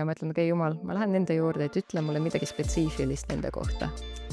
ja mõtlen, okei, Jumal, ma lähen nende juurde, et ütle mulle midagi spetsiifilist nende kohta.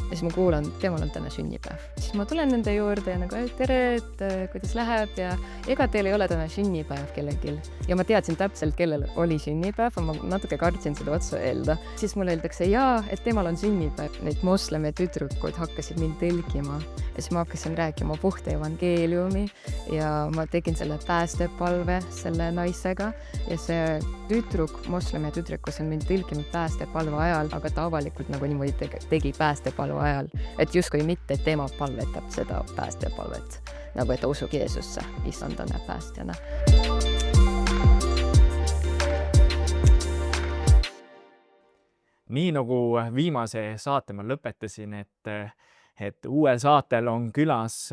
Ja siis ma kuulan, temal on täna sünnipäev. Siis ma tulen nende juurde ja nagu, tere, et kuidas läheb ja ega teil ei ole täna sünnipäev kellelgi. Ja ma teadsin täpselt, kellel oli sünnipäev, ma natuke kartsin seda otsa öelda. Siis mulle öeldakse, jaa, et temal on sünnipäev. Need moslemi tüdrukud hakkasid mind tõlkima. Ja siis ma hakkasin rääkima puhta evangeeliumi ja ma tegin selle päästepalve selle naisega ja see tüdruk, moslemi tüdruk, kus on mind tõlkinud päästepalve ajal, aga ta avalikult nagu niimoodi tegi päästepalve ajal, et justkui mitte tema palvetab seda päästepalvet, nagu et ta usub Jeesusse issandana päästjana. Nii nagu viimase saate ma lõpetasin, et uuel saatel on külas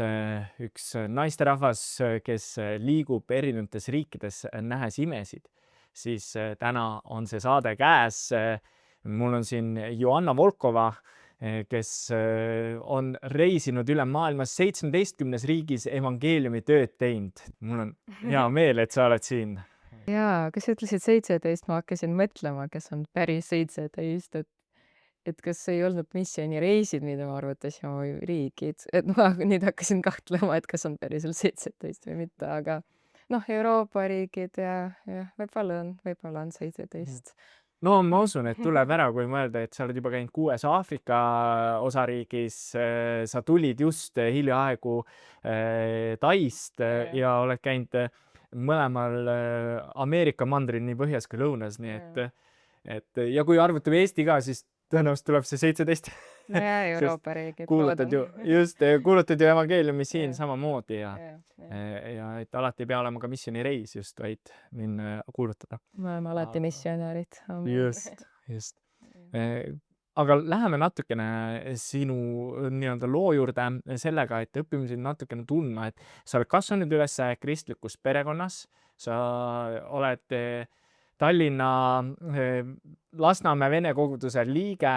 üks naisterahvas, kes liigub erinevates riikides nähes imesid, siis täna on see saade käes. Mul on siin Joanna Volkova, kes on reisinud üle maailma 17 riigis evangeeliumi tööd teinud. Mul on hea meel, et sa oled siin. Jaa, kui sa ütlesid 17, ma hakkasin mõtlema, kas on päris 17, et kas ei olnud missioonireisid, mida ma arvutasin oma riigid, et ma nüüd hakkasin kahtlema, et kas on päriselt 17 või mitte, aga noh, Euroopa riigid ja võib-olla on 17. No ma usun, et tuleb ära, kui mõelda, et sa oled juba käinud 6 Aafrika osariigis, sa tulid just hiljaaegu Taist ja oled käinud mõlemal Ameerika mandril nii põhjas kui lõunas, nii et ja kui arvutame Eesti ka, siis tõenäoliselt tuleb see 17. Ja Euroopa riigid. Kuulutad ju evangeeliumi siin samamoodi ja et alati ei pea olema ka missioonireis just, vaid minna kuulutada. Me oleme alati missionäärid. Just. Aga läheme natukene sinu nii-öelda loo juurde sellega, et õpime sind natukene tundma, et sa oled kasvanud üles kristlikus perekonnas, sa oled Tallinna Lasnamäe Vene koguduse liige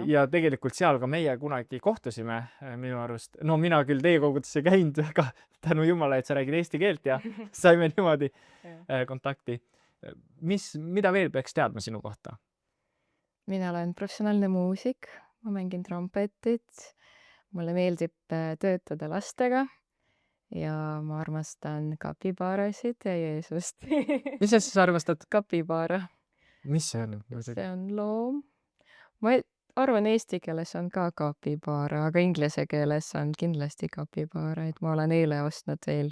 ja tegelikult seal ka meie kunagi kohtusime minu arust. No mina küll teie kogudusse käinud, aga tänu Jumala, et sa räägid eesti keelt ja saime niimoodi kontakti. Mida veel peaks teadma sinu kohta? Mina olen professionaalne muusik, ma mängin trompetit, mulle meeldib töötada lastega ja ma armastan kapibaarasid ja Jeesust. Mis sa siis armastad? Kapibaara. Mis see on? See on loom. Ma arvan, eesti keeles on ka kapibaara, aga inglise keeles on kindlasti kapibaara, et ma olen eile ostnud veel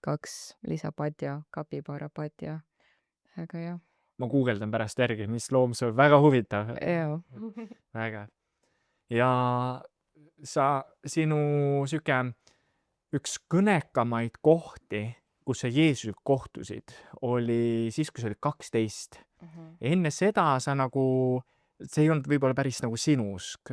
2 lisapadja, kapibaara padja. Aga jah. Ma guugeldan pärast järgi, mis loom see on, väga huvitav. Väga. Ja sinu siuke üks kõnekamaid kohti, kus sa Jeesusega kohtusid, oli siis, kui sa olid 12. Enne seda sa nagu, see ei olnud võib-olla päris nagu sinu usk.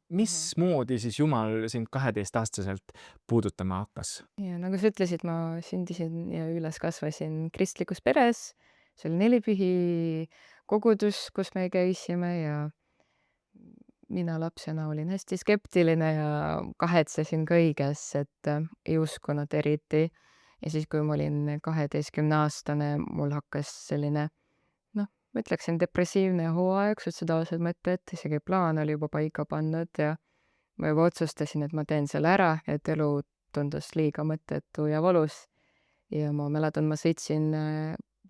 Mismoodi siis Jumal sind 12-aastaselt puudutama hakkas? Ja nagu sa ütlesid, ma sündisin ja üles kasvasin kristlikus peres. See oli 4 pühi kogudus, kus me käisime ja mina lapsena olin hästi skeptiline ja kahetsesin kõiges, et ei uskunud eriti. Ja siis, kui ma olin 12-aastane, mul hakkas selline, ma ütleksin depressiivne hooaeg, suitsidaalsed mõtted, isegi plaan oli juba paika pannud ja ma juba otsustasin, et ma teen selle ära, et elu tundus liiga mõttetu ja valus. Ja ma mäletan, ma sõitsin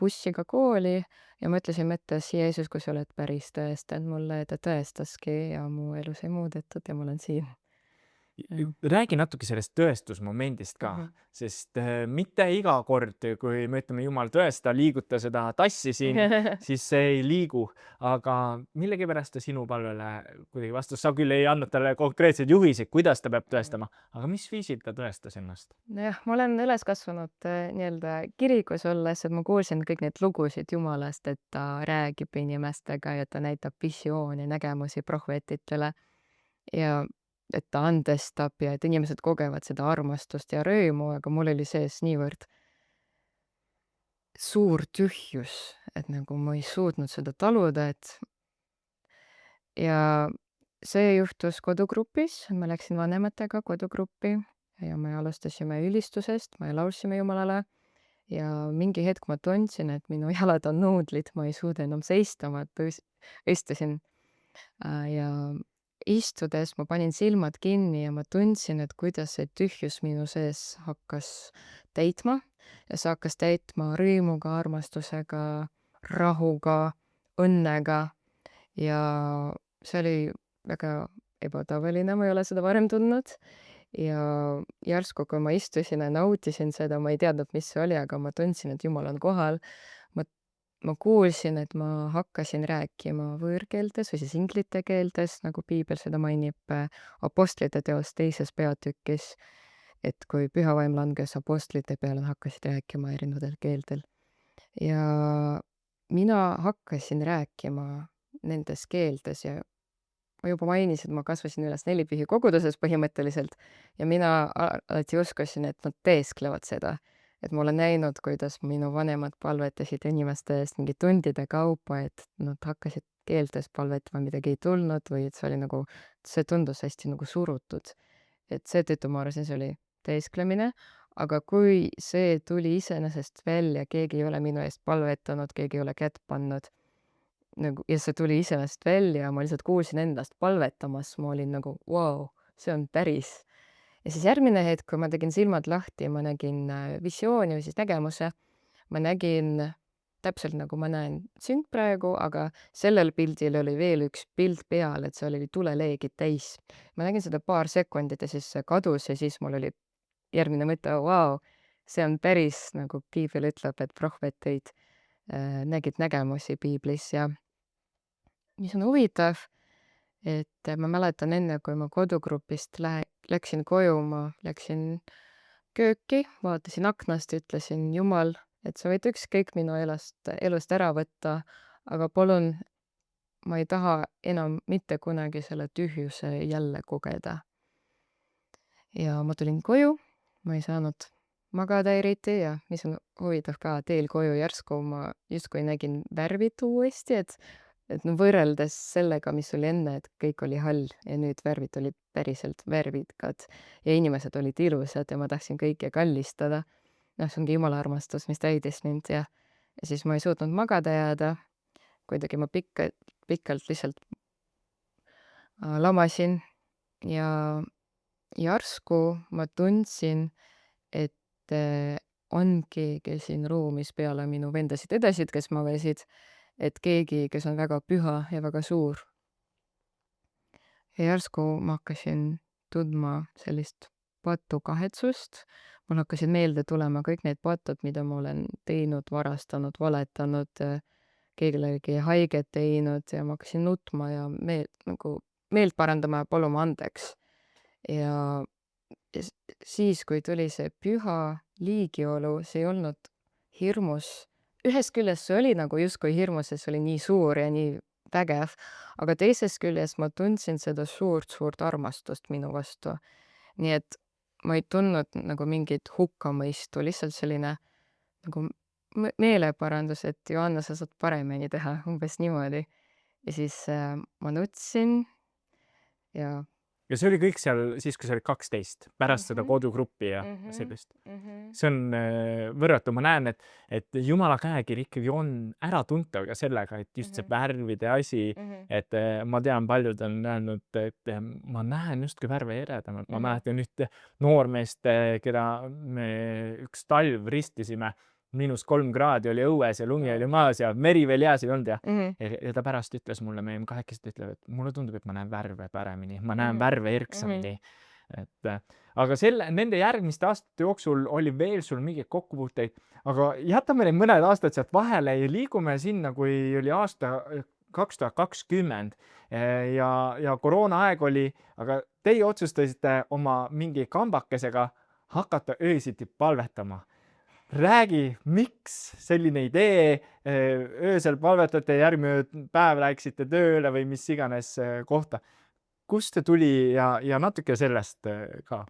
bussiga kooli ja mõtlesin mõttes, Jeesus, kui sa oled päris tõestanud mulle, ta tõestaski ja mu elu sai muudetud ja ma olen siin. Räägi natuke sellest tõestusmomendist ka, sest mitte iga kord, kui me ütleme Jumal tõesta, liiguta seda tassi siin, siis see ei liigu, aga millegipärast ta sinu palvele kuidagi vastus. Sa küll ei andnud talle konkreetseid juhiseid, kuidas ta peab tõestama, aga mis viisil ta tõestas ennast? Nojah, ma olen üles kasvanud nii-öelda kirikus olles, et ma kuulsin kõik need lugusid Jumalast, et ta räägib inimestega ja ta näitab visiooni, nägemusi prohvetitele ja et ta andestab ja et inimesed kogevad seda armastust ja rõõmu, aga mul oli sees niivõrd suur tühjus, et nagu ma ei suutnud seda taluda, et ja see juhtus kodugrupis, ma läksin vanematega kodugruppi ja me alustasime ülistusest, me laulsime Jumalale ja mingi hetk ma tundsin, et minu jalad on nuudlid, ma ei suuda enam seista, ma istusin ja istudes ma panin silmad kinni ja ma tundsin, et kuidas see tühjus minu sees hakkas täitma ja see hakkas täitma rõõmuga, armastusega, rahuga, õnnega ja see oli väga ebatavaline, ma ei ole seda varem tundnud. Ja järsku, kui ma istusin ja nautisin seda, ma ei teadnud, mis see oli, aga ma tundsin, et Jumal on kohal. Ma, ma kuulsin, et ma hakkasin rääkima võõrkeeltes või siis inglite keeltes, nagu piibel seda mainib Apostlite teos 2. peatükis, et kui püha vaim langes apostlite peale, nad hakkasid rääkima erinevatel keeltel. Ja mina hakkasin rääkima nendes keeltes ja ma juba mainisin, ma kasvasin üles Nelipühi koguduses põhimõtteliselt ja mina alati uskusin, et nad teesklevad seda. Et ma olen näinud, kuidas minu vanemad palvetasid inimeste eest mingi tundide kaupa, et nad hakkasid keeltes palvetama, midagi ei tulnud või et see oli nagu, see tundus hästi nagu surutud. Et seetõttu ma arvasin, see oli teesklemine, aga kui see tuli iseenesest välja, keegi ei ole minu eest palvetanud, keegi ei ole kätt pannud, nagu ja see tuli iseenesest välja, ma lihtsalt kuulsin endast palvetamas, ma olin nagu vau, see on päris. Ja siis järgmine hetk, kui ma tegin silmad lahti, ma nägin visiooni või siis nägemuse, ma nägin täpselt nagu ma näen sind praegu, aga sellel pildil oli veel üks pilt peal, et see oli tuleleegid täis. Ma nägin seda paar sekundit ja siis see kadus ja siis mul oli järgmine mõte, vau, see on päris, nagu piibel ütleb, et prohveteid nägid nägemusi piiblis ja mis on huvitav, et ma mäletan enne, kui ma kodugrupist läksin koju, ma läksin kööki, vaatasin aknast ja ütlesin, Jumal, et sa võid ükskõik minu elust ära võtta, aga palun, ma ei taha enam mitte kunagi selle tühjuse jälle kogeda. Ja ma tulin koju, ma ei saanud magada eriti ja mis on huvitav ka, teel koju järsku ma justkui nägin värvid uuesti, et no võrreldes sellega, mis oli enne, et kõik oli hall ja nüüd värvid olid päriselt värvikad ja inimesed olid ilusad ja ma tahtsin kõike kallistada. Noh, see ongi Jumala armastus, mis täidis mind ja siis ma ei suutnud magada jääda. Kuidagi ma pikalt lihtsalt lamasin ja järsku ma tundsin, et on keegi siin ruumis peale minu vendasid-õdesid, kes magasid, et keegi, kes on väga püha ja väga suur. Ja järsku ma hakkasin tundma sellist patukahetsust. Mul hakkasid meelde tulema kõik need patud, mida ma olen teinud, varastanud, valetanud, kellelegi haiget teinud ja ma hakkasin nutma ja meelt parandama ja paluma andeks. Ja siis, kui tuli see püha liigiolu, see ei olnud hirmus. Ühest küljest see oli nagu justkui hirmus, sest see oli nii suur ja nii vägev, aga teisest küljest ma tundsin seda suurt armastust minu vastu. Nii et ma ei tundnud nagu mingit hukkamõistu, lihtsalt selline nagu meeleparandus, et Johanna, sa saad paremini teha, umbes niimoodi. Ja siis ma nutsin ja ja see oli kõik seal siis, kui sa olid 12, pärast seda Mhm. kodugruppi ja Mhm. sellist. Mhm. See on võrratu, ma näen, et Jumala käekiri ikkagi on äratuntav ka sellega, et just see Mhm. värvide asi, Mhm. et ma tean, paljud on öelnud, et ma näen justkui värve eredamalt. Ma Mhm. mäletan ühte noormeest, keda me üks talv ristisime, -3 kraadi oli õues ja lumi oli maas ja meri veel jääs ei olnud ja Mhm. ja ta pärast ütles mulle, me kahekesi ütlevad, et mulle tundub, et ma näen värve paremini, ma näen Mhm. värve Mhm. erksamini. Et aga nende järgmiste aastate jooksul oli veel sul mingeid kokkupuuteid, aga jätame need mõned aastad sealt vahele ja liigume sinna, kui oli aasta 2020 ja koroonaaeg oli, aga teie otsustasite oma mingi kambakesega hakata öösiti palvetama. Räägi, miks selline idee, öösel palvetate, järgmine päev läksite tööle või mis iganes kohta. Kust see tuli ja natuke sellest ka?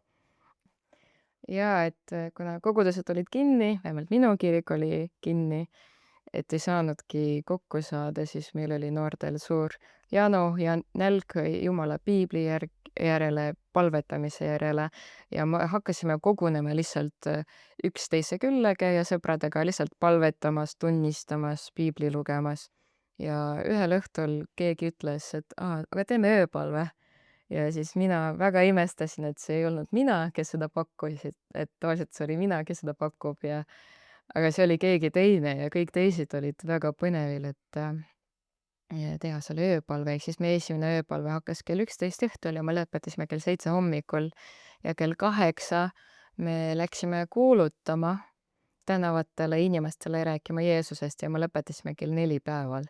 Jaa, et kuna kogudused olid kinni, vähemalt minu kirik oli kinni, et ei saanudki kokku saada, siis meil oli noortel suur janu ja nälg Jumala piibli järele, palvetamise järele ja me hakkasime kogunema lihtsalt üksteise külla, käia sõpradega lihtsalt palvetamas, tunnistamas, piibli lugemas. Ja ühel õhtul keegi ütles, et aga teeme ööpalve. Ja siis mina väga imestasin, et see ei olnud mina, kes seda pakkus, et tavaliselt see oli mina, kes seda pakub aga see oli keegi teine ja kõik teised olid väga põnevil, et teha selle ööpalve, ehk siis meie esimene ööpalve hakkas kell 11 õhtul ja me lõpetasime kell 7 hommikul ja kell 8 me läksime kuulutama tänavatele inimestele rääkima Jeesusest ja me lõpetasime kell 4 päeval.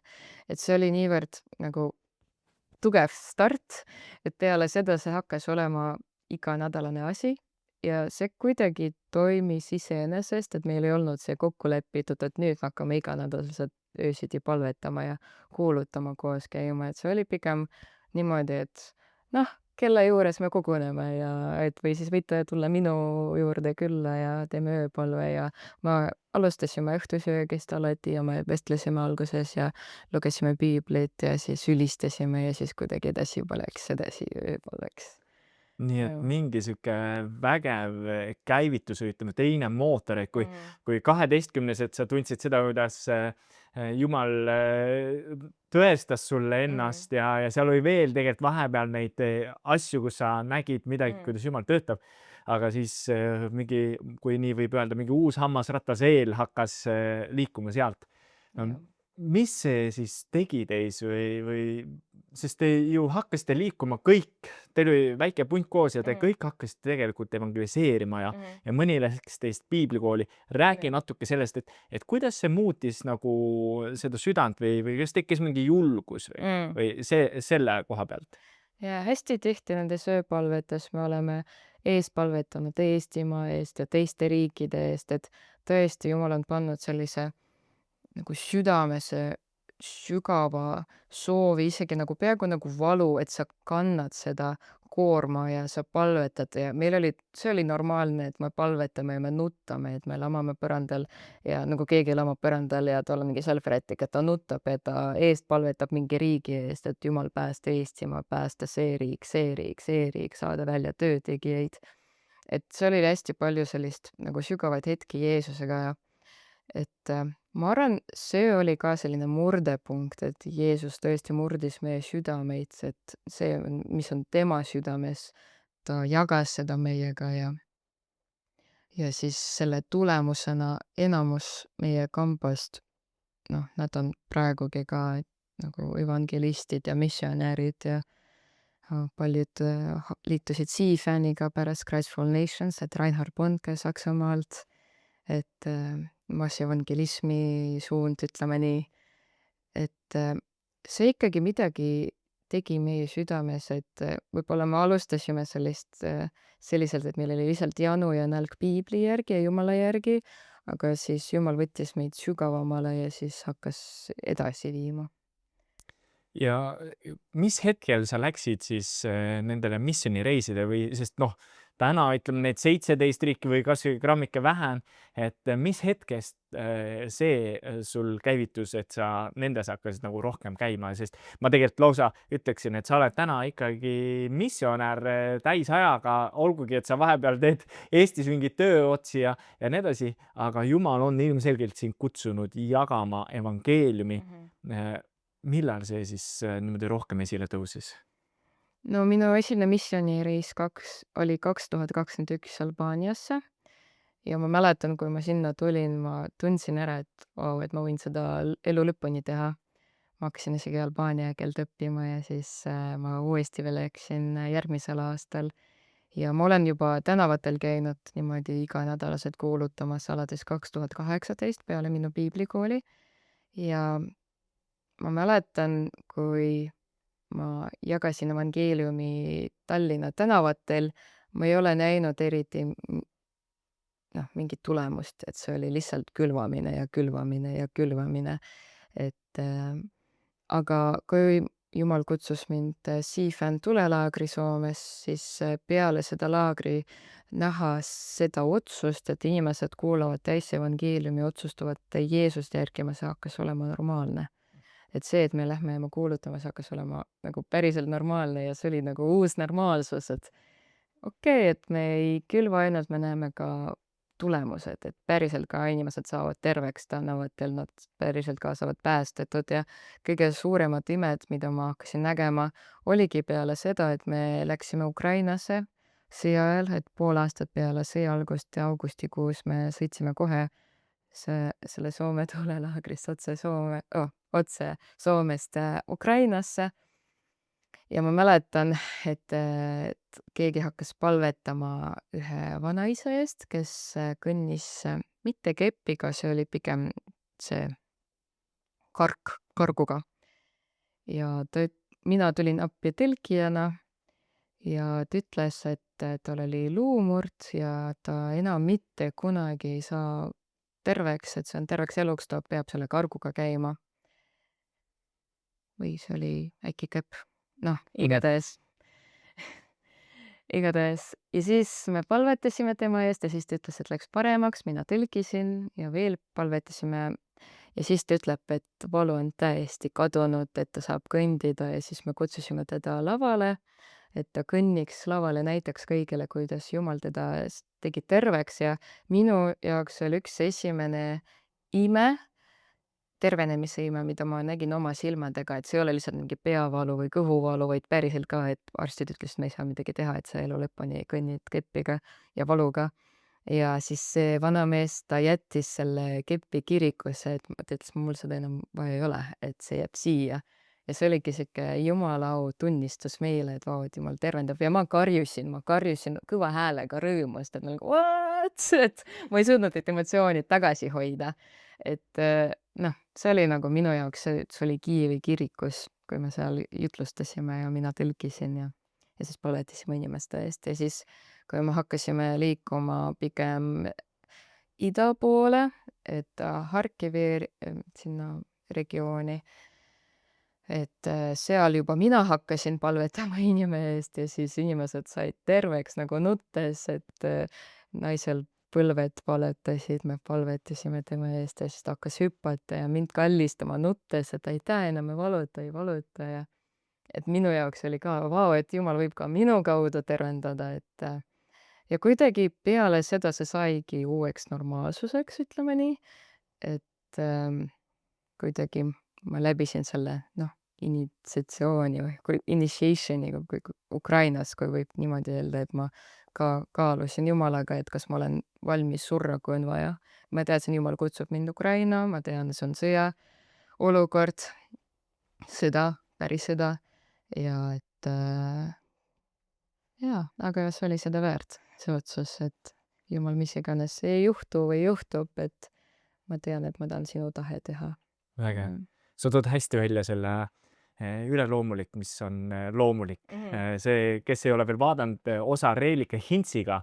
Et see oli niivõrd nagu tugev start, et peale seda see hakkas olema iganädalane asi ja see kuidagi toimis iseenesest, et meil ei olnud see kokku lepitud, et nüüd me hakkame iganädalaselt öösiti palvetama ja kuulutama koos käima, et see oli pigem niimoodi, et noh, kelle juures me koguneme ja et või siis võite tulla minu juurde külla ja teeme ööpalve ja me alustasime õhtusöögist alati ja me vestlesime alguses ja lugesime piiblit ja siis ülistasime ja siis kuidagi edasi juba läks edasi ööpalveks. Nii et Aju. mingi sihuke vägev käivitus või ütleme, teine mootor, et Mm. kui 12-sed sa tundsid seda, kuidas Jumal tõestas sulle Mhm. ennast ja seal oli veel tegelikult vahepeal neid asju, kus sa nägid midagi, Mm. kuidas Jumal töötab. Aga siis mingi, kui nii võib öelda, mingi uus hammasratas eel hakkas liikuma sealt. Jah. Mis see siis tegi teis või sest te ju hakkasite liikuma kõik, teil oli väike punt koos ja te Mhm. kõik hakkasite tegelikult evangeliseerima Mhm. ja mõni läks teist piiblikooli. Räägi Jah. natuke sellest, et kuidas see muutis nagu seda südant või kas tekkis mingi julgus Mm. või selle koha pealt? Ja hästi tihti nendes ööpalvetes me oleme eespalvetanud Eestimaa eest ja teiste riikide eest, et tõesti Jumal on pannud sellise nagu südamesse sügava soovi, isegi nagu peaaegu nagu valu, et sa kannad seda koorma ja sa palvetad ja see oli normaalne, et me palvetame ja me nutame, et me lamame põrandal ja nagu keegi lamab põrandal ja tal on mingi self-rätik, et ta nutab ja ta eest palvetab mingi riigi eest, et Jumal päästa Eestimaa, päästa see riik, see riik, see riik, saada välja töötegijaid. Et see oli hästi palju sellist nagu sügavaid hetki Jeesusega ja et ma arvan, see oli ka selline murdepunkt, et Jeesus tõesti murdis meie südameid, et see, mis on tema südames, ta jagas seda meiega ja siis selle tulemusena enamus meie kambast, noh, nad on praegugi ka nagu evangelistid ja missionärid ja paljud liitusid CFAN-iga pärast Christ for All Nations, et Reinhard Bonnke Saksamaalt, et massevangelismi suund, ütleme nii, et see ikkagi midagi tegi meie südames, et võib-olla me alustasime selliselt, et meil oli lihtsalt janu ja nälg piibli järgi ja Jumala järgi, aga siis Jumal võttis meid sügavamale ja siis hakkas edasi viima. Ja mis hetkel sa läksid siis nendele missioonireisidele või sest noh, täna ütleme need 17 riiki või kasvõi grammike vähem, et mis hetkest see sul käivitus, et sa nendes hakkasid nagu rohkem käima, sest ma tegelikult lausa ütleksin, et sa oled täna ikkagi missionär täisajaga, olgugi et sa vahepeal teed Eestis mingeid tööotsi ja nii edasi, aga Jumal on ilmselgelt sind kutsunud jagama evangeeliumi. Millal see siis niimoodi rohkem esile tõusis? No minu esimene missioonireis oli 2021 Albaaniasse ja ma mäletan, kui ma sinna tulin, ma tundsin ära, et vau, et ma võin seda elu lõpuni teha. Ma hakkasin isegi albaania keelt õppima ja siis ma uuesti veel läksin järgmisel aastal ja ma olen juba tänavatel käinud niimoodi iganädalaselt kuulutamas alates 2018 peale minu piiblikooli ja ma mäletan, kui ma jagasin evangeeliumi Tallinna tänavatel, ma ei ole näinud eriti noh, mingit tulemust, et see oli lihtsalt külvamine ja külvamine ja külvamine. Et aga kui Jumal kutsus mind Seafan tulelaagri Soomes, siis peale seda laagri näha seda otsust, et inimesed kuulavad täisevangeeliumi, otsustavad Jeesust järgima, see hakkas olema normaalne. Et see, et me lähme ja me kuulutame, see hakkas olema nagu päriselt normaalne ja see oli nagu uus normaalsus, et okei, et me ei külva ainult, me näeme ka tulemused, et päriselt ka inimesed saavad terveks tänavatel, nad päriselt ka saavad päästetud ja kõige suuremad imed, mida ma hakkasin nägema, oligi peale seda, et me läksime Ukrainasse sõja ajal, et pool aastat peale sõja algust ja augustikuus me sõitsime kohe selle Soome tulelaagrist otse Soomest Ukrainasse. Ja ma mäletan, et keegi hakkas palvetama ühe vanaisa eest, kes kõnnis mitte kepiga, see oli pigem see karguga. Ja mina tulin appi tõlkijana ja ta ütles, et tal oli luumurd ja ta enam mitte kunagi ei saa terveks, et see on terveks eluks, ta peab selle karguga käima. Või see oli äkki kepp. Noh, igatahes. Ja siis me palvetasime tema eest ja siis ta ütles, et läks paremaks, mina tõlkisin ja veel palvetasime. Ja siis ta ütleb, et valu on täiesti kadunud, et ta saab kõndida ja siis me kutsusime teda lavale, et ta kõnniks lavale, näitaks kõigile, kuidas Jumal teda tegi terveks ja minu jaoks oli üks esimene ime, tervenemise ime, mida ma nägin oma silmadega, et see ei ole lihtsalt mingi peavalu või kõhuvalu, vaid päriselt ka, et arstid ütlesid, et me ei saa midagi teha, et sa elu lõpuni kõnnid keppiga ja valuga. Ja siis see vanamees, ta jättis selle kepi kirikusse, et ta ütles, mul seda enam vaja ei ole, et see jääb siia. Ja see oligi siuke Jumala au tunnistus meile, et vau, et Jumal tervendab ja ma karjusin kõva häälega rõõmust, et nagu what? Et ma ei suutnud neid emotsioonid tagasi hoida. Et noh, see oli nagu minu jaoks, see oli Kiievi kirikus, kui me seal jutlustasime ja mina tõlkisin ja siis palvetasime inimeste eest ja siis kui me hakkasime liikuma pigem ida poole, et Harkivi sinna regiooni, et seal juba mina hakkasin palvetama inimese eest ja siis inimesed said terveks nagu nuttes, et naisel põlved valetasid, me palvetasime tema eest ja siis ta hakkas hüpata ja mind kallistama nuttes, et ei enam ei valuta ja et minu jaoks oli ka vau, et Jumal võib ka minu kaudu tervendada, et ja kuidagi peale seda see saigi uueks normaalsuseks, ütleme nii, et kuidagi ma läbisin selle, initsiatsiooni või initiationi kui Ukrainas, kui võib niimoodi öelda, et ma ka kaalusin Jumalaga, et kas ma olen valmis surra, kui on vaja. Ma teadsin, Jumal kutsub mind Ukraina, ma tean, see on sõjaolukord, sõda, päris sõda ja et jaa, aga see oli seda väärt, see otsus, et Jumal, mis iganes ei juhtu või juhtub, et ma tean, et ma tahan sinu tahe teha. Vägev. Sa tood hästi välja selle üleloomulik, mis on loomulik. See, kes ei ole veel vaadanud osa Reelike Hintziga,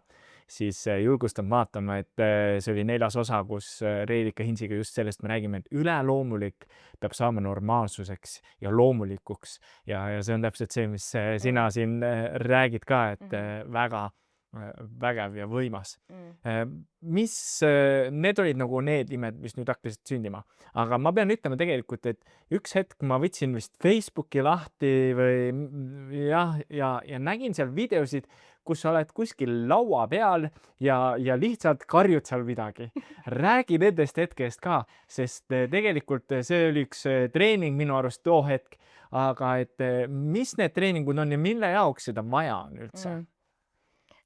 siis julgustan vaatama, et see oli 4. osa, kus Reelike Hintziga just sellest me räägime, et üleloomulik peab saama normaalsuseks ja loomulikuks. Ja see on täpselt see, mis sina siin räägid ka, et väga vägev ja võimas. Mis need olid nagu need imed, mis nüüd hakkasid sündima. Aga ma pean ütlema tegelikult, et üks hetk ma võtsin vist Facebooki lahti või ja nägin seal videosid, kus sa oled kuskil laua peal ja lihtsalt karjud seal midagi. Räägi nendest hetkest ka, sest tegelikult see oli üks treening minu arust too hetk, aga et mis need treeningud on ja mille jaoks seda vaja on üldse?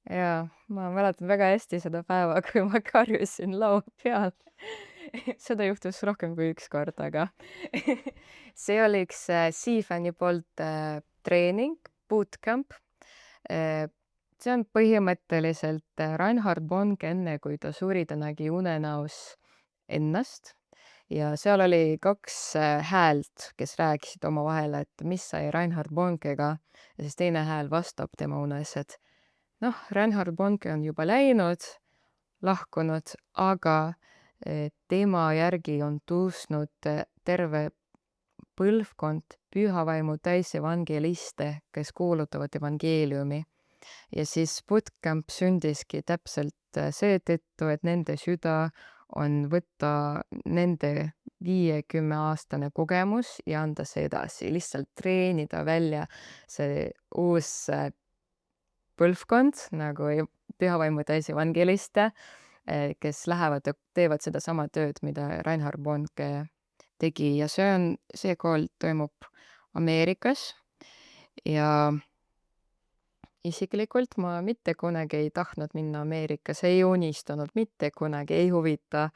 Jaa, ma mäletan väga hästi seda päeva, kui ma karjusin laua peal. Seda juhtus rohkem kui üks kord, aga see oli üks Seafani poolt treening, bootcamp. See on põhimõtteliselt Reinhard Bonke, enne kui ta suri, ta nägi unenäos ennast ja seal oli 2 häält, kes rääkisid omavahel, et mis sai Reinhard Bonkega ja siis teine hääl vastab tema unes, et Reinhard Bonke on juba läinud, lahkunud, aga tema järgi on tõusnud terve põlvkond pühavaimu täisevangeliste, kes kuulutavad evangeeliumi. Ja siis bootcamp sündiski täpselt seetõttu, et nende süda on võtta nende 50-aastane kogemus ja anda see edasi, lihtsalt treenida välja see uus põlvkond nagu pühavaimu täisevangeliste, kes lähevad ja teevad sedasama tööd, mida Reinhard Bonnke tegi ja see kool toimub Ameerikas ja isiklikult ma mitte kunagi ei tahtnud minna Ameerikasse, ei unistanud mitte kunagi, ei huvita.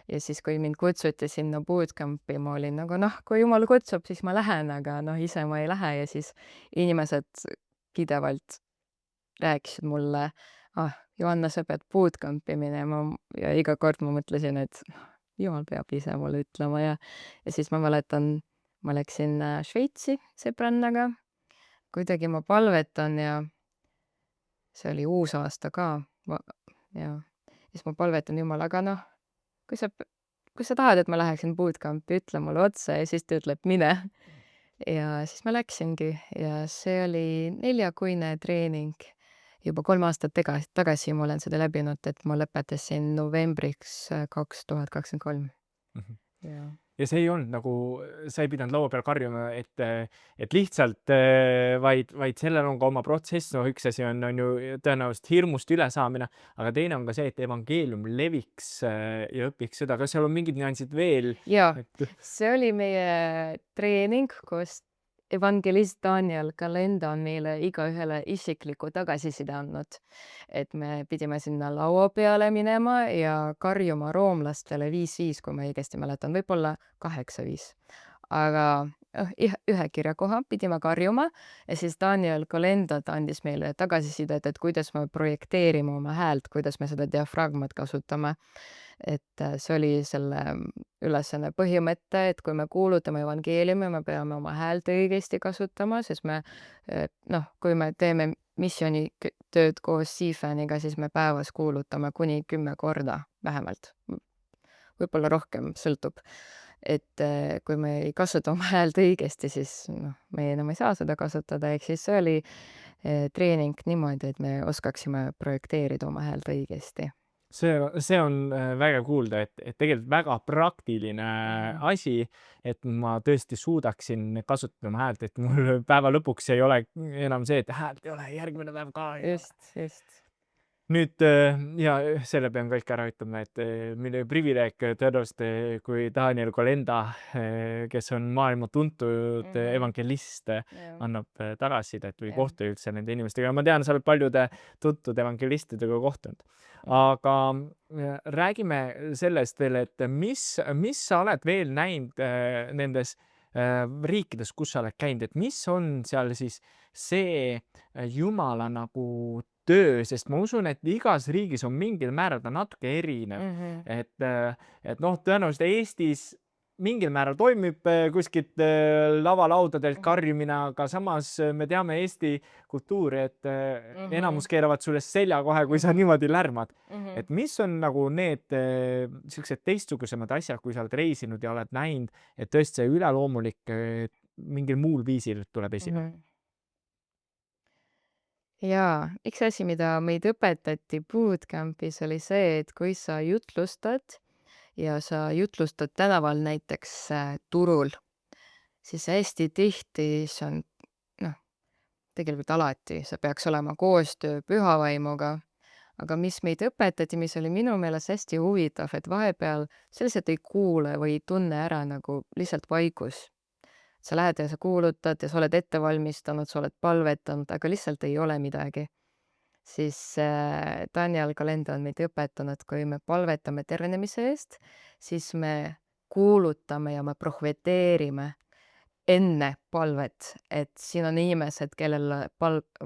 Ja siis, kui mind kutsuti sinna bootcampi, ma olin nagu noh, kui jumal kutsub, siis ma lähen, aga noh, ise ma ei lähe ja siis inimesed pidevalt rääkisid mulle, Joanna, sa pead bootcampi minema ja iga kord ma mõtlesin, et jumal peab ise mulle ütlema ja siis ma mäletan, ma läksin Šveitsi sõbrannaga, kuidagi ma palvetan ja see oli uus aasta ka ja siis ma palvetan Jumalaga, noh, kui sa tahad, et ma läheksin bootcampi, ütle mulle otse ja siis ta ütleb, mine. Ja siis ma läksingi ja see oli 4-kuine treening. Juba 3 aastat tagasi ma olen seda läbinud, et ma lõpetasin novembriks 2023. Mhm. Ja. Ja see ei olnud nagu, sa ei pidanud laua peal karjuma, et lihtsalt, vaid sellel on ka oma protsess. No üks asi on ju tõenäoliselt hirmust ülesaamine, aga teine on ka see, et evangeelium leviks ja õpiks seda. Kas seal on mingid nüansid veel? Jaa, Et see oli meie treening, kus evangelist Daniel Kalenda on meile igaühele isikliku tagasiside andnud. Et me pidime sinna laua peale minema ja karjuma roomlastele 5-5, kui ma õigesti mäletan, võib-olla 8-5. Aga ühe kirjakoha pidime karjuma ja siis Daniel Kalenda andis meile tagasisidet, et kuidas me projekteerime oma häält, kuidas me seda diafragmat kasutame. Et see oli selle ülesanne põhimõte, et kui me kuulutame evangeeliumi, me peame oma häält õigesti kasutama, sest me noh, kui me teeme missioonitööd koos CFAN-iga, siis me päevas kuulutame kuni 10 korda vähemalt. Võib-olla rohkem, sõltub. Et kui me ei kasuta oma häält õigesti, siis noh, me enam ei saa seda kasutada, ehk siis see oli treening niimoodi, et me oskaksime projekteerida oma häält õigesti. see on vägev kuulda, et tegelikult väga praktiline asi, et ma tõesti suudaksin kasutada oma häält, et mul päeva lõpuks ei ole enam see, et häält ei ole, järgmine päev ka ei ole. Just. Nüüd ja selle pean ka ikka ära ütlema, et mille privileeg tõenäoliselt, kui Daniel Kolenda, kes on maailma tuntud evangelist, annab tagasisidet või kohtub üldse nende inimestega. Ma tean, sa oled paljude tuntud evangelistidega kohtunud. Aga räägime sellest veel, et mis sa oled veel näinud nendes riikides, kus sa oled käinud, et mis on seal siis see Jumala nagu töö, sest ma usun, et igas riigis on mingil määral ta natuke erinev. Et noh, tõenäoliselt Eestis mingil määral toimib kuskilt lavalaudadelt karjumine, aga samas me teame Eesti kultuuri, et enamus keeravad sulle selja kohe, kui sa niimoodi lärmad. Et mis on nagu need sellised teistsugusemad asjad, kui sa oled reisinud ja oled näinud, et tõesti see üleloomulik mingil muul viisil tuleb esile? Jaa, üks asi, mida meid õpetati bootcampis, oli see, et kui sa jutlustad ja sa jutlustad tänaval näiteks turul, siis hästi tihti see on, noh, tegelikult alati, see peaks olema koostöö pühavaimuga, aga mis meid õpetati, mis oli minu meelest hästi huvitav, et vahepeal sa lihtsalt ei kuule või ei tunne ära nagu lihtsalt vaikus. Sa lähed ja sa kuulutad ja sa oled ette valmistanud, sa oled palvetanud, aga lihtsalt ei ole midagi. Siis Daniel Kalenda on meid õpetanud, kui me palvetame tervenemise eest, siis me kuulutame ja me prohveteerime enne palvet, et siin on inimesed, kellel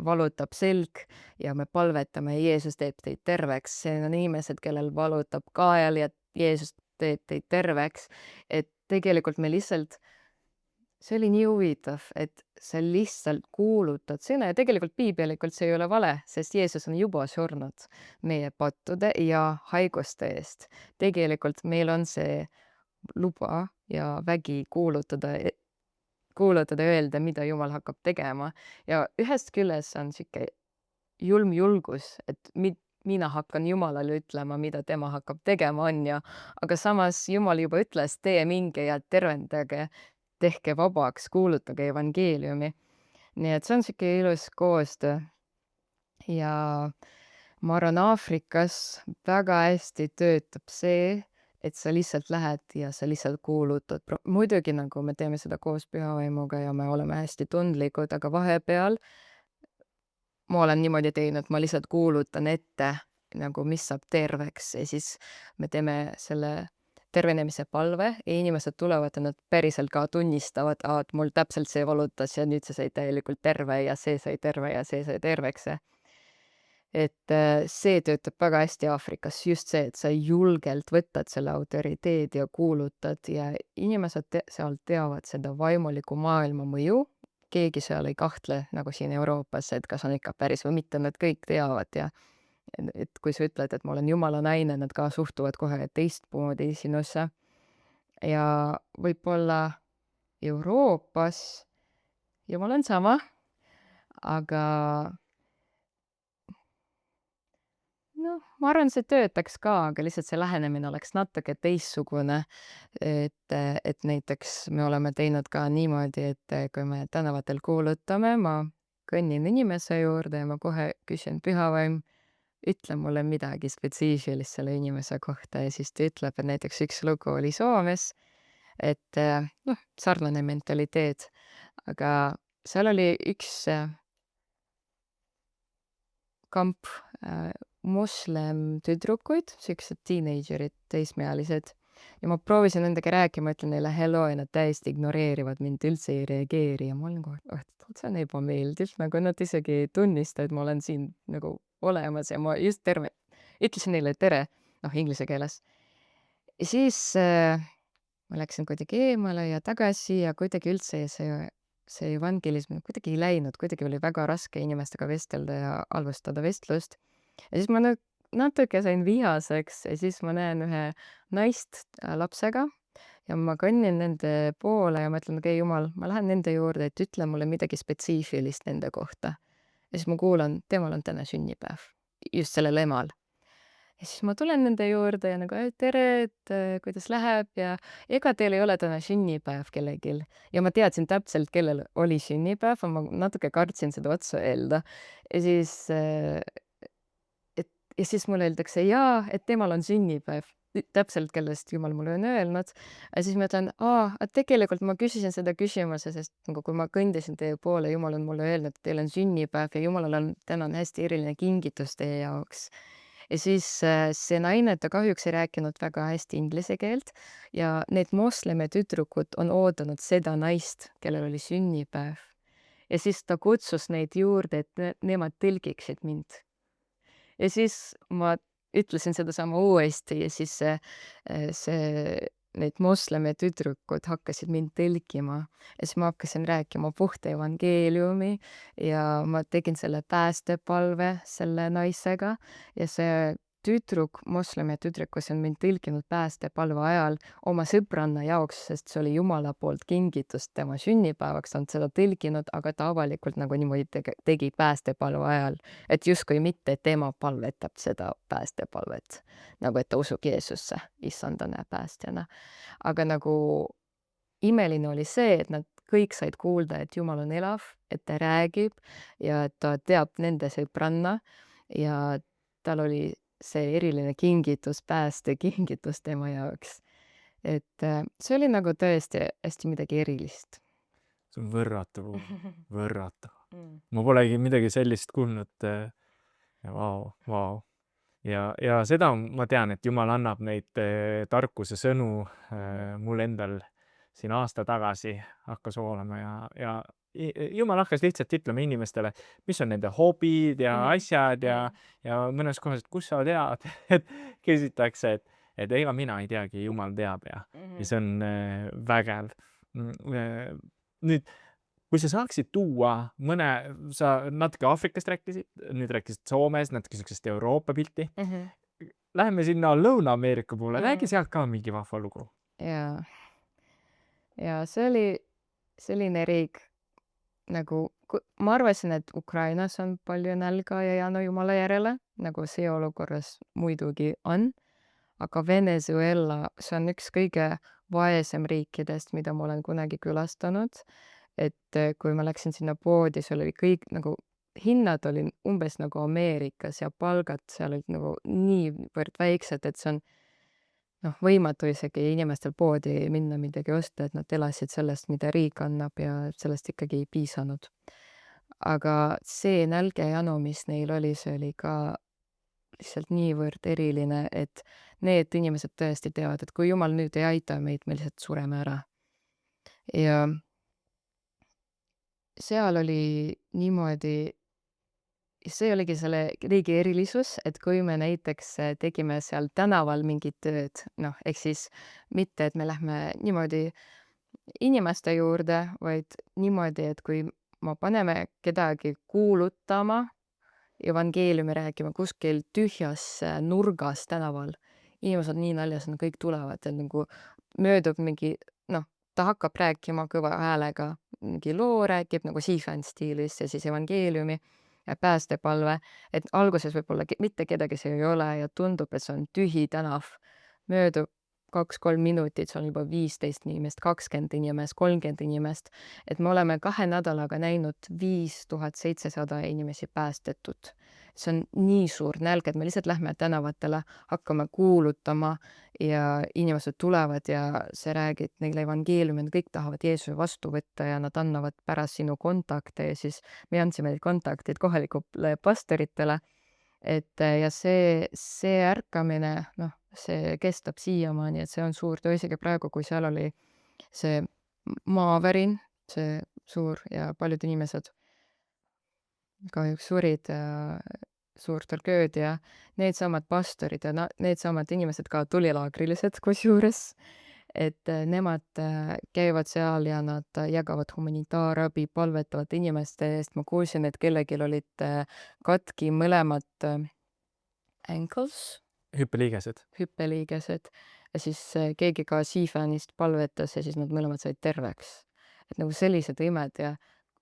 valutab selg ja me palvetame, Jeesus teeb teid terveks. Siin on inimesed, kellel valutab kael ja Jeesus teeb teid terveks. Et tegelikult me lihtsalt see oli nii huvitav, et sa lihtsalt kuulutad sõna ja tegelikult piibelikult see ei ole vale, sest Jeesus on juba surnud meie pattude ja haiguste eest. Tegelikult meil on see luba ja vägi kuulutada kuulutada ja öelda, mida Jumal hakkab tegema. Ja ühest küljest on sihuke julm julgus, et mina hakkan Jumalale ütlema, mida tema hakkab tegema, on ju. Aga samas Jumal juba ütles, tee minge ja tervendage, tehke vabaks, kuulutage evangeeliumi. Nii et see on sihuke ilus koostöö. Ja ma arvan, Aafrikas väga hästi töötab see, et sa lihtsalt lähed ja sa lihtsalt kuulutad. Muidugi nagu me teeme seda koos pühavaimuga ja me oleme hästi tundlikud, aga vahepeal ma olen niimoodi teinud, ma lihtsalt kuulutan ette nagu, mis saab terveks ja siis me teeme selle tervenemise palve ja inimesed tulevad ja nad päriselt ka tunnistavad, et mul täpselt see valutas ja nüüd see sai täielikult terve ja see sai terve ja see sai terveks. Et see töötab väga hästi Aafrikas, just see, et sa julgelt võtad selle autoriteedi ja kuulutad ja inimesed seal teavad seda vaimuliku maailma mõju. Keegi seal ei kahtle nagu siin Euroopas, et kas on ikka päris või mitte, nad kõik teavad ja et kui sa ütled, et ma olen Jumala naine, nad ka suhtuvad kohe teistmoodi sinusse. Ja võib-olla Euroopas Jumal on sama, aga noh, ma arvan, see töötaks ka, aga lihtsalt see lähenemine oleks natuke teistsugune. Et näiteks me oleme teinud ka niimoodi, et kui me tänavatel kuulutame, ma kõnnin inimese juurde ja ma kohe küsin, pühavaim, ütle mulle midagi spetsiifilist selle inimese kohta ja siis ta ütleb, et näiteks üks lugu oli Soomes, et noh, sarnane mentaliteet, aga seal oli üks kamp moslem tüdrukuid, siuksed teenagerid, teismeealised. Ja ma proovisin nendega rääkima, ütlen neile hello ja nad täiesti ignoreerivad mind, üldse ei reageeri ja ma olin kohe, et see on ebameeldiv, nagu nad isegi ei tunnista, et ma olen siin nagu olemas ja ma just ütlesin neile tere, noh, inglise keeles. Ja siis ma läksin kuidagi eemale ja tagasi ja kuidagi üldse see evangelism kuidagi ei läinud, kuidagi oli väga raske inimestega vestelda ja alustada vestlust. Ja siis ma natuke sain vihaseks ja siis ma näen ühe naist lapsega ja ma kõnnin nende poole ja ma ütlen, okei, Jumal, ma lähen nende juurde, et ütle mulle midagi spetsiifilist nende kohta. Ja siis ma kuulan, temal on täna sünnipäev, just sellel emal. Ja siis ma tulen nende juurde ja nagu, tere, et kuidas läheb ja ega teil ei ole täna sünnipäev kellegil. Ja ma teadsin täpselt, kellel oli sünnipäev, ma natuke kartsin seda otsa öelda. Ja siis ja siis mulle öeldakse jaa, et temal on sünnipäev, täpselt kellest Jumal mulle on öelnud. Ja siis ma ütlen, et tegelikult ma küsisin seda küsimuse, sest nagu kui ma kõndisin teie poole, Jumal on mulle öelnud, et teil on sünnipäev ja Jumalal on täna hästi eriline kingitus teie jaoks. Ja siis see naine, ta kahjuks ei rääkinud väga hästi inglise keelt ja need moslemi tüdrukud on oodanud seda naist, kellel oli sünnipäev. Ja siis ta kutsus neid juurde, et nemad tõlgiksid mind. Ja siis ma ütlesin sedasama uuesti ja siis need moslemi tüdrukud hakkasid mind tõlkima. Ja siis ma hakkasin rääkima puhta evangeeliumi ja ma tegin selle päästepalve selle naisega ja see tüdruk, moslemi tüdruk, kes on mind tõlkinud päästepalve ajal oma sõbranna jaoks, sest see oli Jumala poolt kingitus tema sünnipäevaks, on seda tõlkinud, aga ta avalikult nagu niimoodi tegi päästepalve ajal, et justkui mitte tema palvetab seda päästepalvet, nagu et ta usub Jeesusse issandana ja päästjana. Aga nagu imeline oli see, et nad kõik said kuulda, et Jumal on elav, et ta räägib ja et ta teab nende sõbranna ja tal oli see eriline kingitus, päästekingitus tema jaoks. Et see oli nagu tõesti hästi midagi erilist. See on võrratav, võrratav. Ma polegi midagi sellist kuulnud. Vau. Ja seda ma tean, et Jumal annab neid tarkuse sõnu mul endal siin aasta tagasi hakkas olema ja Jumal hakkas lihtsalt ütlema inimestele, mis on nende hobid ja asjad ja mõnes kohas, et kus sa tead, et küsitakse, et ega mina ei teagi, Jumal teab ja see on vägev. Nüüd, kui sa saaksid tuua mõne, sa natuke Aafrikast rääkisid, nüüd rääkisid Soomes, natuke sellisest Euroopa pilti. Läheme sinna Lõuna-Ameerika poole, räägi sealt ka mingi vahva lugu. Ja see oli selline riik nagu, ma arvasin, et Ukrainas on palju nälga ja janu Jumala järele, nagu sõjaolukorras muidugi on, aga Venezuela, see on üks kõige vaesem riikidest, mida ma olen kunagi külastanud. Et kui ma läksin sinna poodi, seal oli kõik nagu, hinnad olid umbes nagu Ameerikas ja palgad seal olid nagu niivõrd väiksed, et see on võimatu isegi inimestel poodi minna midagi osta, et nad elasid sellest, mida riik annab ja sellest ikkagi ei piisanud. Aga see nälg ja janu, mis neil oli, see oli ka lihtsalt niivõrd eriline, et need inimesed tõesti teavad, et kui Jumal nüüd ei aita meid, me lihtsalt sureme ära. Ja seal oli niimoodi, see oligi selle riigi erilisus, et kui me näiteks tegime seal tänaval mingit tööd, ehk siis mitte, et me lähme niimoodi inimeste juurde, vaid niimoodi, et kui me paneme kedagi kuulutama, evangeeliumi rääkima kuskil tühjas nurgas tänaval, inimesed on nii näljas, nad kõik tulevad, et nagu möödub mingi, ta hakkab rääkima kõva häälega, mingi loo räägib nagu Siifan stiilis ja siis evangeeliumi ja päästepalve, et alguses võib-olla mitte kedagi seal ei ole ja tundub, et see on tühi tänav. Möödub 2-3 minutit, see on juba 15 inimest, 20 inimest, 30 inimest, et me oleme 2 nädalaga näinud 5700 inimesi päästetud. See on nii suur nälg, et me lihtsalt lähme tänavatele, hakkame kuulutama ja inimesed tulevad ja sa räägid neile evangeeliumi, nad kõik tahavad Jeesuse vastu võtta ja nad annavad pärast sinu kontakte ja siis me andsime neid kontaktid kohalikule pastoritele. Et ja see ärkamine, see kestab siiamaani, et see on suur töö, isegi praegu, kui seal oli see maavärin, see suur ja paljud inimesed kahjuks surid suur tragöödia ja needsamad pastorid ja needsamad inimesed ka tulilaagrilised kusjuures, et nemad käivad seal ja nad jagavad humanitaarabi, palvetavad inimeste eest. Ma kuulsin, et kellelgi olid katki mõlemad ankles, hüppeliigesed. hüppeliigesed ja siis keegi ka Siifanist palvetas ja siis nad mõlemad said terveks. Et nagu sellised imed ja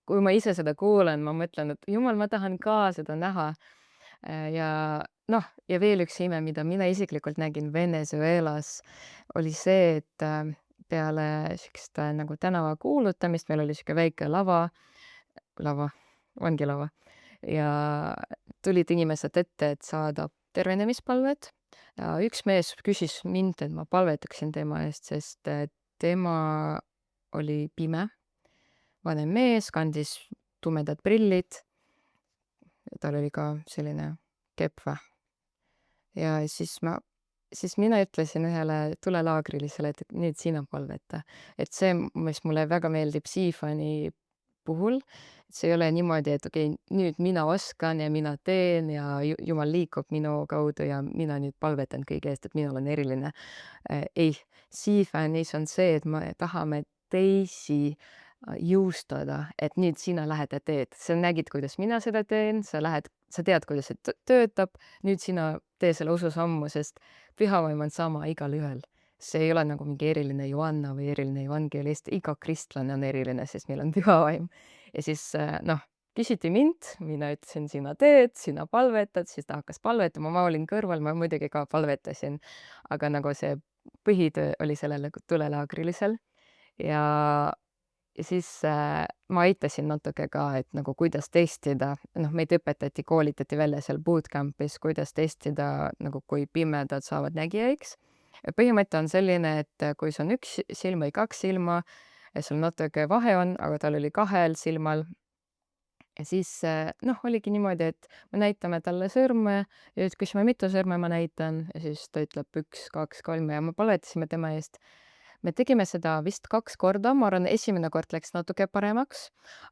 kui ma ise seda kuulen, ma mõtlen, et jumal, ma tahan ka seda näha. Ja ja veel üks ime, mida mina isiklikult nägin Venezuelas, oli see, et peale siukest nagu tänava kuulutamist meil oli siuke väike vangilava ja tulid inimesed ette, et saada tervenemispalved. Ja üks mees küsis mind, et ma palvetaksin tema eest, sest tema oli pime, vanem mees, kandis tumedad prillid. Tal oli ka selline kepp. Ja siis mina ütlesin ühele tulelaagrilisele, et nüüd sina palveta. Et see, mis mulle väga meeldib Siifani puhul, et see ei ole niimoodi, et okei, nüüd mina oskan ja mina teen ja Jumal liikub minu kaudu ja mina nüüd palvetan kõige eest, et mina olen eriline. Ei, Siifanis on see, et me tahame teisi jõustada, et nüüd sina lähed ja teed. Sa nägid, kuidas mina seda teen, sa tead, kuidas see töötab, nüüd sina tee selle ususammu, sest pühavaim on sama igalühel. See ei ole nagu mingi eriline Joanna või eriline evangelist, iga kristlane on eriline, sest meil on pühavaim. Ja siis küsiti mind, mina ütlesin, sina teed, sina palvetad, siis ta hakkas palvetama, ma olin kõrval, ma muidugi ka palvetasin, aga nagu see põhitöö oli sellele tulelaagrilisel ja siis ma aitasin natuke ka, et nagu kuidas testida, meid õpetati, koolitati välja seal bootcamp'is, kuidas testida nagu kui pimedad saavad nägijaiks. Põhimõte on selline, et kui sul on üks silm või 2 silma ja sul natuke vahe on, aga tal oli 2 silmal. Ja siis oligi niimoodi, et me näitame talle sõrme ja siis küsime, mitu sõrme ma näitan ja siis ta ütleb 1, 2, 3 ja me palvetasime tema eest. Me tegime seda vist 2 korda, ma arvan, esimene kord läks natuke paremaks,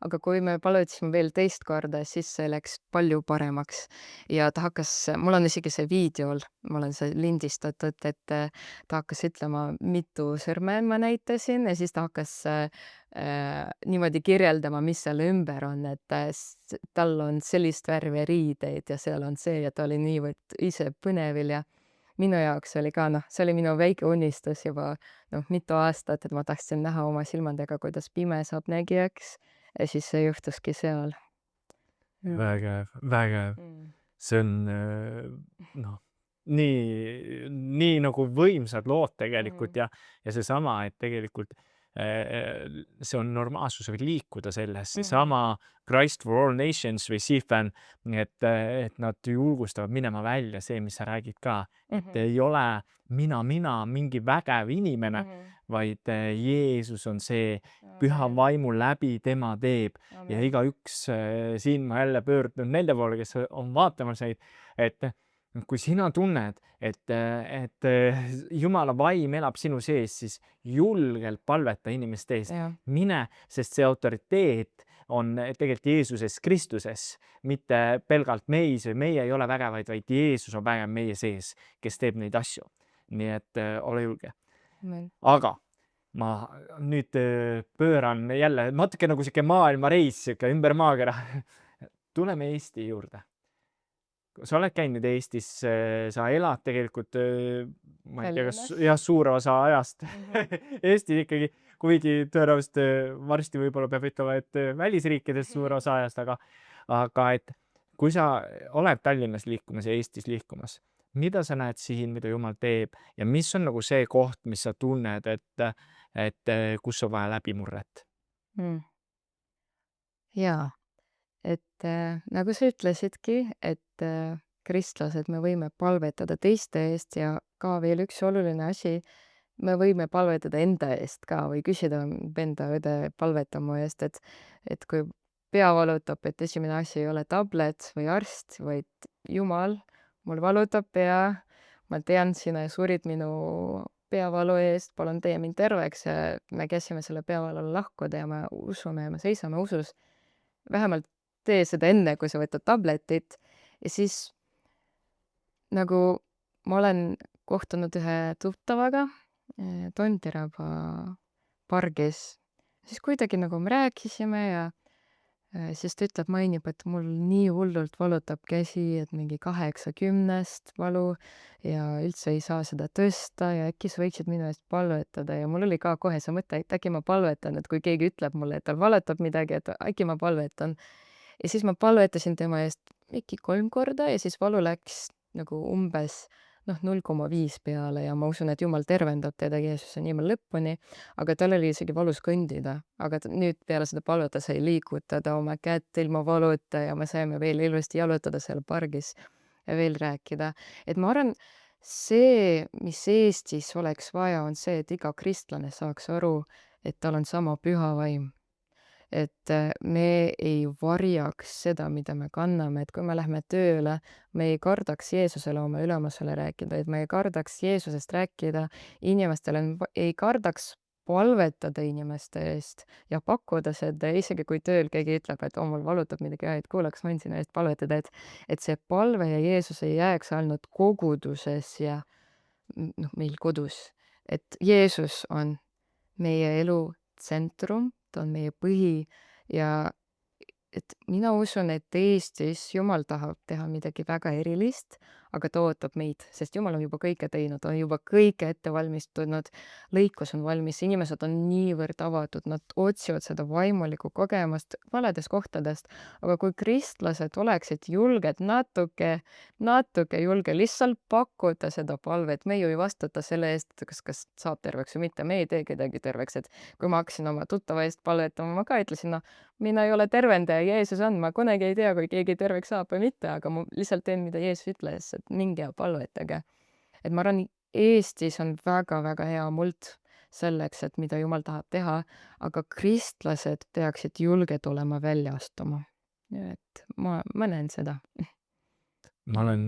aga kui me palvetasime veel teist korda, siis see läks palju paremaks. Ja ta hakkas, mul on isegi see videol, ma olen see lindistatud, et ta hakkas ütlema, mitu sõrme ma näitasin ja siis ta hakkas niimoodi kirjeldama, mis seal ümber on, et tal on sellist värvi riideid ja seal on see ja ta oli niivõrd ise põnevil ja minu jaoks oli ka, noh, see oli minu väike unistus juba, noh, mitu aastat, et ma tahtsin näha oma silmadega, kuidas pime saab nägijaks ja siis see juhtuski seal. Vägev, vägev. Mm. See on noh, nii nagu võimsad lood tegelikult ja seesama, et tegelikult see on normaalsus või liikuda selles, seesama Christ for All Nations või CFAN, et nad julgustavad minema välja see, mis sa räägid ka, et ei ole mina mingi vägev inimene, vaid Jeesus on see, püha vaimu läbi tema teeb ja igaüks siin ma jälle pöördun nende poole, kes on vaatamas neid, et kui sina tunned, et Jumala vaim elab sinu sees, siis julgelt palveta inimeste eest. Mine, sest see autoriteet on tegelikult Jeesuses Kristuses, mitte pelgalt meis või meie ei ole vägevaid, vaid Jeesus on vägev meie sees, kes teeb neid asju. Nii et ole julge. Aga ma nüüd pööran jälle natuke nagu siuke maailmareis, siuke ümber maakera. Tuleme Eesti juurde. Sa oled käinud Eestis, sa elad tegelikult, ma ei tea, kas jah, suure osa ajast Eesti ikkagi, kuigi tõenäoliselt varsti võib-olla peab ütlema, et välisriikides suure osa ajast, aga et kui sa oled Tallinnas liikumas ja Eestis liikumas, mida sa näed siin, mida Jumal teeb ja mis on nagu see koht, mis sa tunned, et kus on vaja läbimurret? Jaa, et nagu sa ütlesidki, et kristlased, me võime palvetada teiste eest ja ka veel üks oluline asi, me võime palvetada enda eest ka või küsida enda õde palveta mu eest, et kui pea valutab, et esimene asi ei ole tablet või arst, vaid Jumal, mul valutab pea, ma tean, sina surid minu peavalu eest, palun tee mind terveks ja me käsime selle peavalu lahkuda ja me usume ja me seisame usus. Vähemalt tee seda enne, kui sa võtad tabletit ja siis nagu ma olen kohtunud ühe tuttavaga Tondiraba pargis, siis kuidagi nagu me rääkisime ja siis ta mainib, et mul nii hullult valutab käsi, et mingi 80 valu ja üldse ei saa seda tõsta ja äkki sa võiksid minu eest palvetada ja mul oli ka kohe see mõte, et äkki ma palvetan, et kui keegi ütleb mulle, et tal valutab midagi, et äkki ma palvetan. Ja siis ma palvetasin tema eest äkki 3 korda ja siis valu läks nagu umbes 0,5 peale ja ma usun, et Jumal tervendab teda Jeesuse nimel lõpuni, aga tal oli isegi valus kõndida. Aga nüüd peale seda palvet ta sai liigutada oma kätt ilma valuta ja me saime veel ilusti jalutada seal pargis ja veel rääkida. Et ma arvan, see, mis Eestis oleks vaja, on see, et iga kristlane saaks aru, et tal on sama püha vaim. Et me ei varjaks seda, mida me kanname, et kui me lähme tööle, me ei kardaks Jeesusele oma ülemusele rääkida, et me ei kardaks Jeesusest rääkida inimestele, ei kardaks palvetada inimeste eest ja pakkuda seda, isegi kui tööl keegi ütleb, et mul valutab midagi, et kuulaks, võin sinu eest palvetada, et see palve ja Jeesus ei jääks ainult koguduses ja meil kodus. Et Jeesus on meie elu tsentrum, ta on meie põhi ja et mina usun, et Eestis Jumal tahab teha midagi väga erilist, aga ta ootab meid, sest Jumal on juba kõike teinud, on juba kõike ette valmistunud, lõikus on valmis, inimesed on niivõrd avatud, nad otsivad seda vaimulikku kogemust valedest kohtadest, aga kui kristlased oleksid julged natuke julge lihtsalt pakkuda seda palvet, me ju ei vastuta selle eest, kas saab terveks või mitte, me ei tee kedagi terveks, et kui ma hakkasin oma tuttava eest palvetama, ma ka ütlesin, mina ei ole tervendaja, Jeesus on, ma kunagi ei tea, kui keegi terveks saab või mitte, aga ma lihtsalt teen, mida Jeesus ütles, et minge ja palvetage. Et ma arvan, Eestis on väga-väga hea muld selleks, et mida Jumal tahab teha, aga kristlased peaksid julged olema välja astuma. Et ma näen seda. Ma olen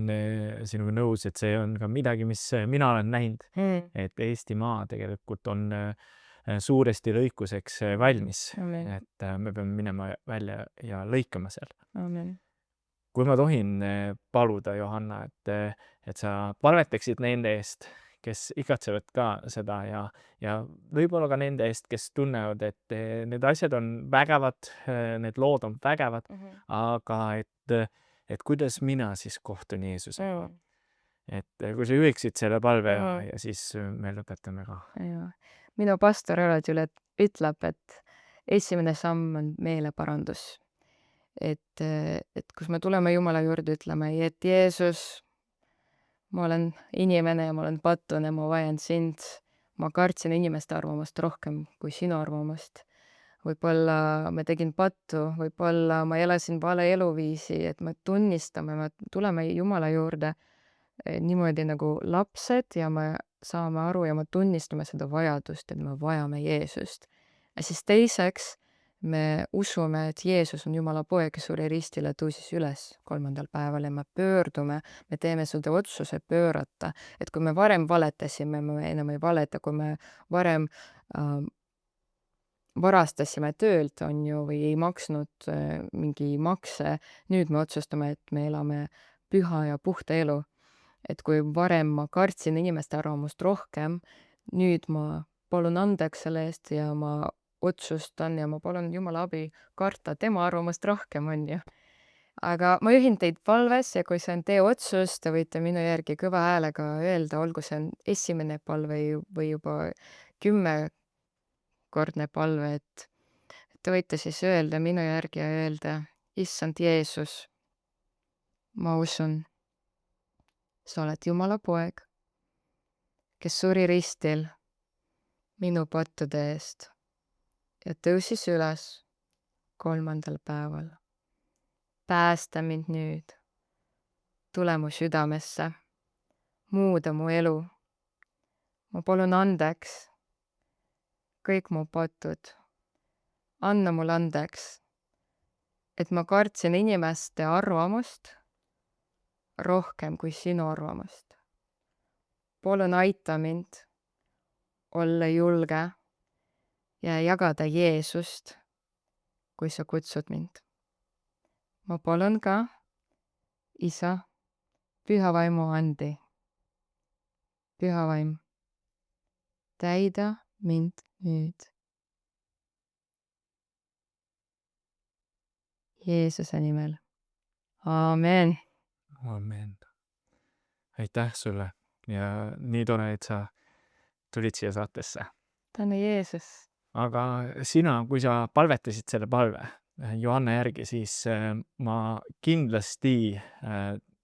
sinuga nõus, et see on ka midagi, mis mina olen näinud, et Eestimaa tegelikult on suuresti lõikuseks valmis, et me peame minema välja ja lõikama seal. Amen. Kui ma tohin paluda, Johanna, et sa palvetaksid nende eest, kes igatsevad ka seda ja võib-olla ka nende eest, kes tunnevad, et need asjad on vägevad, need lood on vägevad, aga et kuidas mina siis kohtun Jeesusega. Et kui sa juhiksid selle palve Mhm. ja siis me lõpetame ka. Jaa. Minu pastor alati ütleb, et esimene samm on meeleparandus. Et kus me tuleme Jumala juurde, ütleme, et Jeesus, ma olen inimene ja ma olen pattune, ma vajan sind. Ma kartsin inimeste arvamust rohkem kui sinu arvamust. Võib-olla ma tegin pattu, võib-olla ma elasin vale eluviisi, et me tunnistame, me tuleme Jumala juurde niimoodi nagu lapsed ja me saame aru ja me tunnistame seda vajadust, et me vajame Jeesust. Ja siis teiseks, me usume, et Jeesus on Jumala poeg, kes suri ristile, tõusis üles 3. päeval ja me pöördume, me teeme seda otsuse pöörata. Et kui me varem valetasime, me enam ei valeta, kui me varem varastasime töölt, on ju, või ei maksnud mingi makse, nüüd me otsustame, et me elame püha ja puhta elu. Et kui varem ma kartsin inimeste arvamust rohkem, nüüd ma palun andeks selle eest ja ma otsustan ja ma palun Jumala abi karta tema arvamust rohkem, on ju. Aga ma juhin teid palves ja kui see on teie otsus, te võite minu järgi kõva häälega öelda, olgu see on esimene palve või juba 10-kordne palve, et te võite siis öelda minu järgi ja öelda, issand Jeesus, ma usun, sa oled Jumala poeg, kes suri ristil minu pattude eest ja tõusis üles 3. päeval. Päästa mind nüüd, tule mu südamesse, muuda mu elu. Ma palun andeks kõik mu patud. Anna mulle andeks, et ma kartsin inimeste arvamust rohkem kui sinu arvamust. Palun aita mind olla julge ja jagada Jeesust, kui sa kutsud mind. Ma palun ka, Isa, püha vaimu andi. Püha vaim, täida mind nüüd. Jeesuse nimel. Aamen. Amen. Aitäh sulle ja nii tore, et sa tulid siia saatesse. Tänu Jeesus. Aga sina, kui sa palvetasid selle palve Johanna järgi, siis ma kindlasti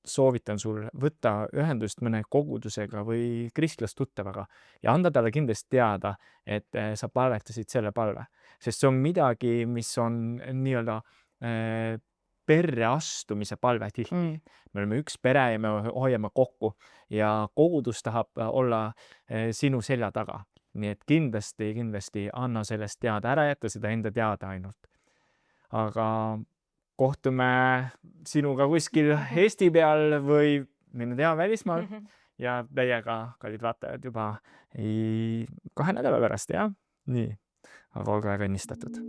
soovitan sul võtta ühendust mõne kogudusega või kristlastuttavaga ja anda talle kindlasti teada, et sa palvetasid selle palve. Sest see on midagi, mis on nii-öelda perre astumise palve tihti. Me oleme üks pere ja me hoiame kokku ja kogudus tahab olla sinu selja taga. Nii et kindlasti anna sellest teada, ära jäta seda enda teada ainult. Aga kohtume sinuga kuskil Eesti peal või mine tea, välismaal ja teiega, kallid vaatajad, juba 2 nädala pärast, jah? Nii, aga olge väga õnnistatud.